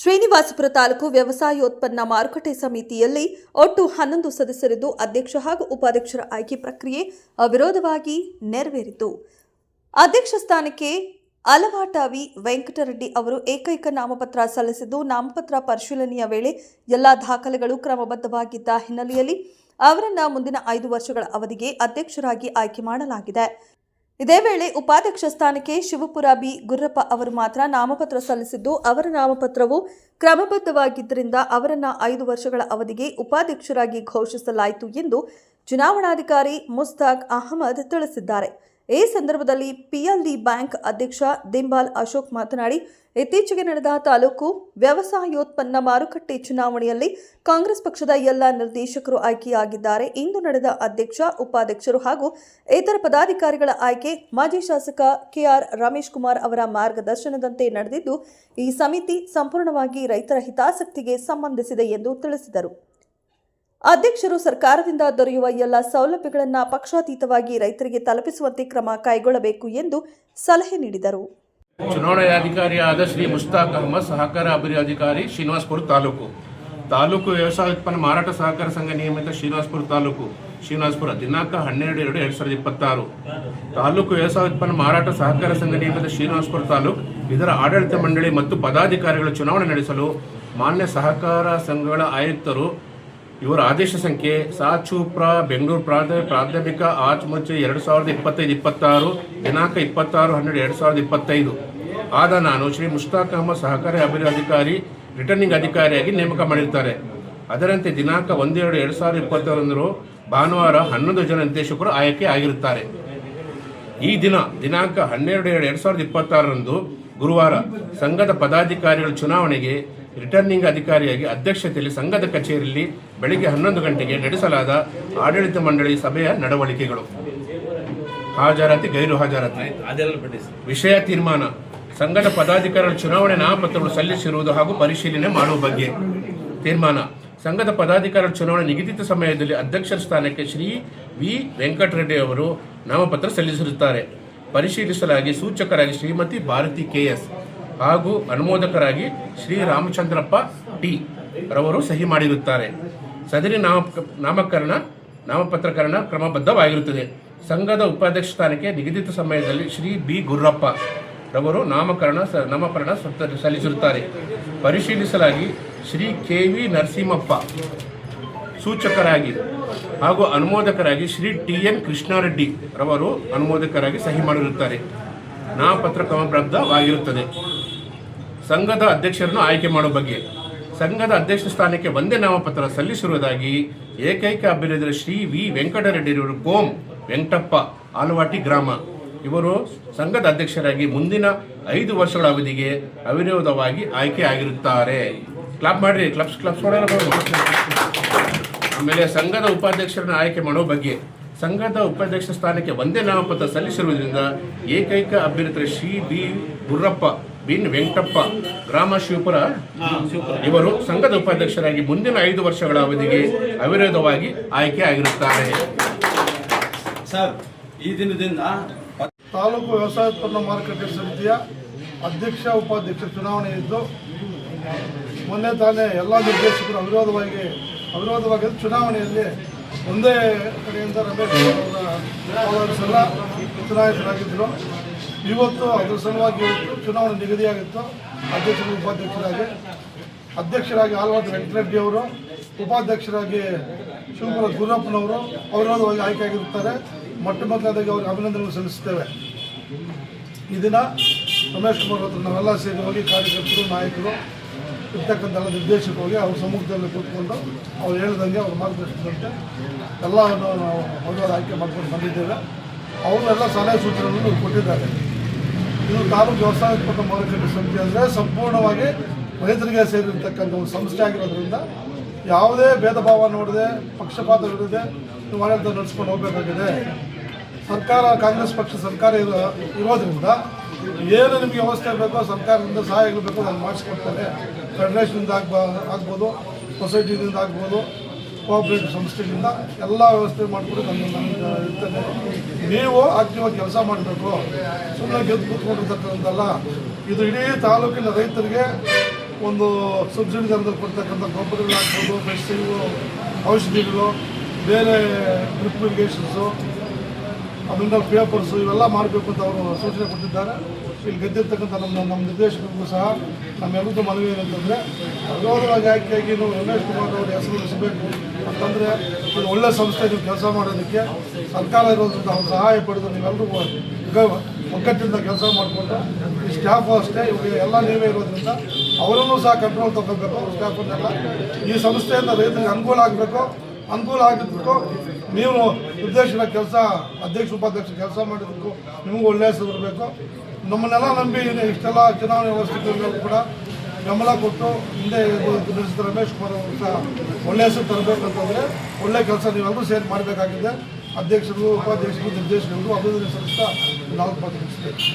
ಶ್ರೀನಿವಾಸಪುರ ತಾಲೂಕು ವ್ಯವಸಾಯೋತ್ಪನ್ನ ಮಾರುಕಟ್ಟೆ ಸಮಿತಿಯಲ್ಲಿ ಒಟ್ಟು 11 ಸದಸ್ಯರಿದ್ದು ಅಧ್ಯಕ್ಷ ಹಾಗೂ ಉಪಾಧ್ಯಕ್ಷರ ಆಯ್ಕೆ ಪ್ರಕ್ರಿಯೆ ಅವಿರೋಧವಾಗಿ ನೆರವೇರಿತು. ಅಧ್ಯಕ್ಷ ಸ್ಥಾನಕ್ಕೆ ಅಲವಾಟ ವೆಂಕಟರೆಡ್ಡಿ ಅವರು ಏಕೈಕ ನಾಮಪತ್ರ ಸಲ್ಲಿಸಿದ್ದು, ನಾಮಪತ್ರ ಪರಿಶೀಲನೆಯ ವೇಳೆ ಎಲ್ಲಾ ದಾಖಲೆಗಳು ಕ್ರಮಬದ್ಧವಾಗಿದ್ದ ಹಿನ್ನೆಲೆಯಲ್ಲಿ ಅವರನ್ನು ಮುಂದಿನ 5 ವರ್ಷಗಳ ಅವಧಿಗೆ ಅಧ್ಯಕ್ಷರಾಗಿ ಆಯ್ಕೆ ಮಾಡಲಾಗಿದೆ. ಇದೇ ವೇಳೆ ಉಪಾಧ್ಯಕ್ಷ ಸ್ಥಾನಕ್ಕೆ ಶಿವಪುರ ಬಿ ಗುರ್ರಪ್ಪ ಅವರು ಮಾತ್ರ ನಾಮಪತ್ರ ಸಲ್ಲಿಸಿದ್ದು, ಅವರ ನಾಮಪತ್ರವು ಕ್ರಮಬದ್ಧವಾಗಿದ್ದರಿಂದ ಅವರನ್ನು 5 ವರ್ಷಗಳ ಅವಧಿಗೆ ಉಪಾಧ್ಯಕ್ಷರಾಗಿ ಘೋಷಿಸಲಾಯಿತು ಎಂದು ಚುನಾವಣಾಧಿಕಾರಿ ಮುಸ್ತಾಕ್ ಅಹಮದ್ ತಿಳಿಸಿದ್ದಾರೆ. ಈ ಸಂದರ್ಭದಲ್ಲಿ ಪಿಎಲ್ಡಿ ಬ್ಯಾಂಕ್ ಅಧ್ಯಕ್ಷ ದಿಂಬಾಲ್ ಅಶೋಕ್ ಮಾತನಾಡಿ, ಇತ್ತೀಚೆಗೆ ನಡೆದ ತಾಲೂಕು ವ್ಯವಸಾಯೋತ್ಪನ್ನ ಮಾರುಕಟ್ಟೆ ಚುನಾವಣೆಯಲ್ಲಿ ಕಾಂಗ್ರೆಸ್ ಪಕ್ಷದ ಎಲ್ಲ ನಿರ್ದೇಶಕರು ಆಯ್ಕೆಯಾಗಿದ್ದಾರೆ. ಇಂದು ನಡೆದ ಅಧ್ಯಕ್ಷ, ಉಪಾಧ್ಯಕ್ಷರು ಹಾಗೂ ಇತರ ಪದಾಧಿಕಾರಿಗಳ ಆಯ್ಕೆ ಮಾಜಿ ಶಾಸಕ ಕೆಆರ್ ರಮೇಶ್ ಕುಮಾರ್ ಅವರ ಮಾರ್ಗದರ್ಶನದಂತೆ ನಡೆದಿದ್ದು, ಈ ಸಮಿತಿ ಸಂಪೂರ್ಣವಾಗಿ ರೈತರ ಹಿತಾಸಕ್ತಿಗೆ ಸಂಬಂಧಿಸಿದೆ ಎಂದು ತಿಳಿಸಿದರು. ಅಧ್ಯಕ್ಷರು ಸರ್ಕಾರದಿಂದ ದೊರೆಯುವ ಎಲ್ಲ ಸೌಲಭ್ಯಗಳನ್ನು ಪಕ್ಷಾತೀತವಾಗಿ ರೈತರಿಗೆ ತಲುಪಿಸುವಂತೆ ಕ್ರಮ ಕೈಗೊಳ್ಳಬೇಕು ಎಂದು ಸಲಹೆ ನೀಡಿದರು. ಚುನಾವಣಾಧಿಕಾರಿಯಾದ ಶ್ರೀ ಮುಸ್ತಾಕ್ ಅಹಮದ್, ಸಹಕಾರ ಅಭಿವೃದ್ಧಿ ಅಧಿಕಾರಿ, ಶ್ರೀನಿವಾಸಪುರ ತಾಲೂಕು ವ್ಯವಸಾಯ ಉತ್ಪನ್ನ ಮಾರಾಟ ಸಹಕಾರ ಸಂಘ ನಿಯಮಿತ ಶ್ರೀನಿವಾಸಪುರ ತಾಲೂಕು, ಶ್ರೀನಿವಾಸಪುರ ದಿನಾಂಕ 12/2/2026. ತಾಲೂಕು ವ್ಯವಸಾಯ ಉತ್ಪನ್ನ ಮಾರಾಟ ಸಹಕಾರ ಸಂಘ ನಿಯಮಿತ ಶ್ರೀನಿವಾಸಪುರ ತಾಲೂಕು ಇದರ ಆಡಳಿತ ಮಂಡಳಿ ಮತ್ತು ಪದಾಧಿಕಾರಿಗಳ ಚುನಾವಣೆ ನಡೆಸಲು ಮಾನ್ಯ ಸಹಕಾರ ಸಂಘಗಳ ಆಯುಕ್ತರು ಇವರ ಆದೇಶ ಸಂಖ್ಯೆ ಸಾಚೂಪ್ರ ಬೆಂಗಳೂರು ಪ್ರಾಥಮಿಕ ಆಚ್-ಮುಚ್ಚೆ 2025-26 ದಿನಾಂಕ 26/12/2025 ಆದ ನಾನು ಶ್ರೀ ಮುಸ್ತಾಕ್ ಅಹಮದ್ ಸಹಕಾರಿ ಅಭಿವೃದ್ಧಿ ಅಧಿಕಾರಿ ರಿಟರ್ನಿಂಗ್ ಅಧಿಕಾರಿಯಾಗಿ ನೇಮಕ ಮಾಡಿರುತ್ತಾರೆ. ಅದರಂತೆ ದಿನಾಂಕ 1/2/2026 ಭಾನುವಾರ 11 ಜನ ನಿರ್ದೇಶಕರು ಆಯ್ಕೆ ಆಗಿರುತ್ತಾರೆ. ಈ ದಿನಾಂಕ 12/2/2026 ಗುರುವಾರ ಸಂಘದ ಪದಾಧಿಕಾರಿಗಳ ಚುನಾವಣೆಗೆ ರಿಟರ್ನಿಂಗ್ ಅಧಿಕಾರಿಯಾಗಿ ಅಧ್ಯಕ್ಷತೆಯಲ್ಲಿ ಸಂಘದ ಕಚೇರಿಯಲ್ಲಿ ಬೆಳಗ್ಗೆ 11 ಗಂಟೆಗೆ ನಡೆಸಲಾದ ಆಡಳಿತ ಮಂಡಳಿ ಸಭೆಯ ನಡವಳಿಕೆಗಳು, ಹಾಜರಾತಿ, ಗೈರು ಹಾಜರಾತಿ, ವಿಷಯ ತೀರ್ಮಾನ, ಸಂಘದ ಪದಾಧಿಕಾರಿಗಳ ಚುನಾವಣೆ ನಾಮಪತ್ರಗಳು ಸಲ್ಲಿಸಿರುವುದು ಹಾಗೂ ಪರಿಶೀಲನೆ ಮಾಡುವ ಬಗ್ಗೆ ತೀರ್ಮಾನ. ಸಂಘದ ಪದಾಧಿಕಾರಿಗಳ ಚುನಾವಣೆ ನಿಗದಿತ ಸಮಯದಲ್ಲಿ ಅಧ್ಯಕ್ಷರ ಸ್ಥಾನಕ್ಕೆ ಶ್ರೀ ವಿ ವೆಂಕಟರೆಡ್ಡಿ ಅವರು ನಾಮಪತ್ರ ಸಲ್ಲಿಸಿರುತ್ತಾರೆ. ಪರಿಶೀಲಿಸಲಾಗಿ ಸೂಚಕರಾಗಿ ಶ್ರೀಮತಿ ಭಾರತಿ ಕೆಎಸ್ ಹಾಗೂ ಅನುಮೋದಕರಾಗಿ ಶ್ರೀ ರಾಮಚಂದ್ರಪ್ಪ ಟಿ ರವರು ಸಹಿ ಮಾಡಿರುತ್ತಾರೆ. ಸದರಿ ನಾಮಪತ್ರಕರಣ ಕ್ರಮಬದ್ಧವಾಗಿರುತ್ತದೆ. ಸಂಘದ ಉಪಾಧ್ಯಕ್ಷ ಸ್ಥಾನಕ್ಕೆ ನಿಗದಿತ ಸಮಯದಲ್ಲಿ ಶ್ರೀ ಬಿ ಗುರ್ರಪ್ಪ ರವರು ನಾಮಕರಣ ಸಲ್ಲಿಸಿರುತ್ತಾರೆ. ಪರಿಶೀಲಿಸಲಾಗಿ ಶ್ರೀ ಕೆ ವಿ ನರಸಿಂಹಪ್ಪ ಸೂಚಕರಾಗಿ ಹಾಗೂ ಅನುಮೋದಕರಾಗಿ ಶ್ರೀ ಟಿ ಎನ್ ಕೃಷ್ಣಾರೆಡ್ಡಿ ರವರು ಅನುಮೋದಕರಾಗಿ ಸಹಿ ಮಾಡಿರುತ್ತಾರೆ. ನಾಮಪತ್ರ ಕ್ರಮಬದ್ಧವಾಗಿರುತ್ತದೆ. ಸಂಘದ ಅಧ್ಯಕ್ಷರನ್ನು ಆಯ್ಕೆ ಮಾಡುವ ಬಗ್ಗೆ ಸಂಘದ ಅಧ್ಯಕ್ಷ ಸ್ಥಾನಕ್ಕೆ ಒಂದೇ ನಾಮಪತ್ರ ಸಲ್ಲಿಸಿರುವುದಾಗಿ ಏಕೈಕ ಅಭ್ಯರ್ಥಿ ಶ್ರೀ ವಿ ವೆಂಕಟರೆಡ್ಡಿ ಇವರು ಕೋಂ ವೆಂಕಟಪ್ಪ ಆಲವಾಟಿ ಗ್ರಾಮ ಇವರು ಸಂಘದ ಅಧ್ಯಕ್ಷರಾಗಿ ಮುಂದಿನ 5 ವರ್ಷಗಳ ಅವಧಿಗೆ ಅವಿರೋಧವಾಗಿ ಆಯ್ಕೆ ಆಗಿರುತ್ತಾರೆ. ಕ್ಲಾಪ್ ಮಾಡ್ರಿ, ಕ್ಲಬ್ಸ್ ಆಮೇಲೆ ಸಂಘದ ಉಪಾಧ್ಯಕ್ಷರನ್ನು ಆಯ್ಕೆ ಮಾಡುವ ಬಗ್ಗೆ ಸಂಘದ ಉಪಾಧ್ಯಕ್ಷ ಸ್ಥಾನಕ್ಕೆ ಒಂದೇ ನಾಮಪತ್ರ ಸಲ್ಲಿಸಿರುವುದರಿಂದ ಏಕೈಕ ಅಭ್ಯರ್ಥಿ ಶ್ರೀ ಬಿ ಗುರ್ರಪ್ಪ ಬಿನ್ ವೆಂಕಟಪ್ಪ ಗ್ರಾಮ ಶಿವಪುರ ಇವರು ಸಂಘದ ಉಪಾಧ್ಯಕ್ಷರಾಗಿ ಮುಂದಿನ 5 ವರ್ಷಗಳ ಅವಧಿಗೆ ಅವಿರೋಧವಾಗಿ ಆಯ್ಕೆ ಆಗಿರುತ್ತಾರೆ. ಸರ್, ಈ ದಿನದಿಂದ ತಾಲೂಕು ವ್ಯವಸಾಯೋತ್ಪನ್ನ ಮಾರುಕಟ್ಟೆ ಸಮಿತಿಯ ಅಧ್ಯಕ್ಷ, ಉಪಾಧ್ಯಕ್ಷ ಚುನಾವಣೆ ಇದ್ದು ಮೊನ್ನೆ ತಾನೇ ಎಲ್ಲ ನಿರ್ದೇಶಕರು ಅವಿರೋಧವಾಗಿ ಚುನಾವಣೆಯಲ್ಲಿ ಒಂದೇ ಕಡೆಯಿಂದ ರಮೇಶ್ ಅವರ ಎಲ್ಲ ಚುನಾಯಿತರಾಗಿದ್ದರು. ಇವತ್ತು ಅದರ ಸಲುವಾಗಿ ಚುನಾವಣೆ ನಿಗದಿಯಾಗಿತ್ತು. ಅಧ್ಯಕ್ಷರು, ಅಧ್ಯಕ್ಷರಾಗಿ ಆಲವಾಟಿ ವೆಂಕಟರೆಡ್ಡಿ ಅವರು, ಉಪಾಧ್ಯಕ್ಷರಾಗಿ ಶಿವಪುರ ಗುರಪ್ಪನವರು ಅವಿರೋಧವಾಗಿ ಆಯ್ಕೆಯಾಗಿರುತ್ತಾರೆ. ಮೊದಲನೇದಾಗಿ ಅವರಿಗೆ ಅಭಿನಂದನೆಗಳು ಸಲ್ಲಿಸುತ್ತೇವೆ. ಈ ದಿನ ರಮೇಶ್ ಕುಮಾರ್ ಹತ್ರ ನಾವೆಲ್ಲ ಸೇರಿ ಹೋಗಿ ಕಾರ್ಯಕರ್ತರು, ನಾಯಕರು ಇರ್ತಕ್ಕಂಥ ಎಲ್ಲ ನಿರ್ದೇಶಕರು ಹೋಗಿ ಅವ್ರ ಸಮ್ಮುಖದಲ್ಲಿ ಕೂತ್ಕೊಂಡು ಅವ್ರು ಹೇಳಿದಂಗೆ ಅವ್ರ ಮಾರ್ಗದರ್ಶನದಂತೆ ಎಲ್ಲವನ್ನು ನಾವು ಅವಿರೋಧ ಆಯ್ಕೆ ಮಾಡ್ಕೊಂಡು ಬಂದಿದ್ದೇವೆ. ಅವರೆಲ್ಲ ಸಲಹೆ ಸೂಚನೆಗಳನ್ನು ಕೊಟ್ಟಿದ್ದಾರೆ. ಇದು ತಾಲೂಕು ವ್ಯವಸಾಯೋತ್ಪನ್ನ ಮಾರುಕಟ್ಟೆ ಸಮಿತಿ ಅಂದರೆ ಸಂಪೂರ್ಣವಾಗಿ ರೈತರಿಗೆ ಸೇರಿರ್ತಕ್ಕಂಥ ಒಂದು ಸಂಸ್ಥೆ ಆಗಿರೋದ್ರಿಂದ ಯಾವುದೇ ಭೇದ ಭಾವ ನೋಡದೆ, ಪಕ್ಷಪಾತವಿಲ್ಲದೆ ನೀವು ಆಡಳಿತ ನಡೆಸ್ಕೊಂಡು ಹೋಗಬೇಕಾಗಿದೆ. ಕಾಂಗ್ರೆಸ್ ಪಕ್ಷ ಸರ್ಕಾರ ಇರೋದ್ರಿಂದ ಏನು ನಿಮಗೆ ವ್ಯವಸ್ಥೆ ಬೇಕೋ, ಸರ್ಕಾರದಿಂದ ಸಹಾಯಗಳು ಬೇಕೋ ಅದನ್ನು ಮಾಡಿಸ್ಕೊಡ್ತಾರೆ. ಫೆಡರೇಷನಿಂದ ಆಗ್ಬೋದು, ಸೊಸೈಟಿಯಿಂದ ಆಗ್ಬೋದು, ಕೋಆಪರೇಟಿವ್ ಸಂಸ್ಥೆಯಿಂದ ಎಲ್ಲ ವ್ಯವಸ್ಥೆ ಮಾಡಿಕೊಂಡು ನನ್ನ ಇರ್ತದೆ. ನೀವು ಆಕ್ಟಿವಾಗಿ ಕೆಲಸ ಮಾಡಬೇಕು, ಸುಮ್ಮನೆ ಗೆದ್ದು ಕೂತ್ಕೊಂಡಿರ್ತಕ್ಕಂಥಲ್ಲ. ಇದು ಇಡೀ ತಾಲೂಕಿನ ರೈತರಿಗೆ ಒಂದು ಸಬ್ಸಿಡಿ ದರದಲ್ಲಿ ಕೊಡ್ತಕ್ಕಂಥ ಗೊಬ್ಬರಗಳು ಹಾಕ್ಬೋದು, ಮೆಡಿಸಿನ್ಗಳು, ಔಷಧಿಗಳು, ಬೇರೆ ಡ್ರಿಪ್ ಇರಿಗೇಷನ್ಸು, ಮಿನರಲ್ ಪೇಪರ್ಸು ಇವೆಲ್ಲ ಮಾಡಬೇಕು ಅಂತ ಅವರು ಸೂಚನೆ ಕೊಟ್ಟಿದ್ದಾರೆ. ಇಲ್ಲಿ ಗೆದ್ದಿರ್ತಕ್ಕಂಥ ನಮ್ಮ ನಿರ್ದೇಶಕರಿಗೂ ಸಹ ನಮ್ಮೆಲ್ಲರಿಗೂ ಮನವಿ ಏನಂತಂದರೆ ವಿರೋಧವಾಗಿ ಆಯ್ಕೆಯಾಗಿ ನೀವು ರಮೇಶ್ ಕುಮಾರ್ ಅವರ ಹೆಸರು ಉಳಿಸಬೇಕು ಅಂತಂದರೆ ಇದು ಒಳ್ಳೆಯ ಸಂಸ್ಥೆ ನೀವು ಕೆಲಸ ಮಾಡೋದಕ್ಕೆ ಸರ್ಕಾರ ಇರೋದ್ರಿಂದ ಅವ್ರ ಸಹಾಯ ಪಡೆದು ನೀವೆಲ್ಲರೂ ಒಗ್ಗಟ್ಟಿಂದ ಕೆಲಸ ಮಾಡಿಕೊಂಡು ಈ ಸ್ಟಾಫು ಅಷ್ಟೇ ಇವಾಗ ಎಲ್ಲ ನೀವೇ ಇರೋದ್ರಿಂದ ಅವರನ್ನು ಸಹ ಕಂಟ್ರೋಲ್ ತಗೋಬೇಕು. ಸ್ಟಾಫನ್ನೆಲ್ಲ ಈ ಸಂಸ್ಥೆಯಿಂದ ರೈತರಿಗೆ ಅನುಕೂಲ ಆಗಬೇಕು. ಅನುಕೂಲ ಆಗಿದ್ದಕ್ಕೂ ನೀವು ನಿರ್ದೇಶನ ಕೆಲಸ ಅಧ್ಯಕ್ಷ ಉಪಾಧ್ಯಕ್ಷ ಕೆಲಸ ಮಾಡಿದ್ದಕ್ಕೂ ನಿಮಗೂ ಒಳ್ಳೆಯ ಹೆಸರು ಬರಬೇಕು. ನಮ್ಮನ್ನೆಲ್ಲ ನಂಬಿ ಇಷ್ಟೆಲ್ಲ ಚುನಾವಣೆ ವ್ಯವಸ್ಥೆಗಳು ಕೂಡ ಬೆಂಬಲ ಕೊಟ್ಟು ಹಿಂದೆ ನಡೆಸಿದ ರಮೇಶ್ ಕುಮಾರ್ ಅವರು ಸಹ ಒಳ್ಳೆಯ ಹೆಸರು ತರಬೇಕಂತಂದರೆ ಒಳ್ಳೆಯ ಕೆಲಸ ನೀವೆಲ್ಲರೂ ಸೇರಿ ಮಾಡಬೇಕಾಗಿದೆ. ಅಧ್ಯಕ್ಷರು, ಉಪಾಧ್ಯಕ್ಷರು, ನಿರ್ದೇಶಕರು ಅಭಿವೃದ್ಧಿ ಸಲ್ಲಿಸ್ತಾ 4 ಮಾತು ಮುಗಿಸ್ಬೇಕು.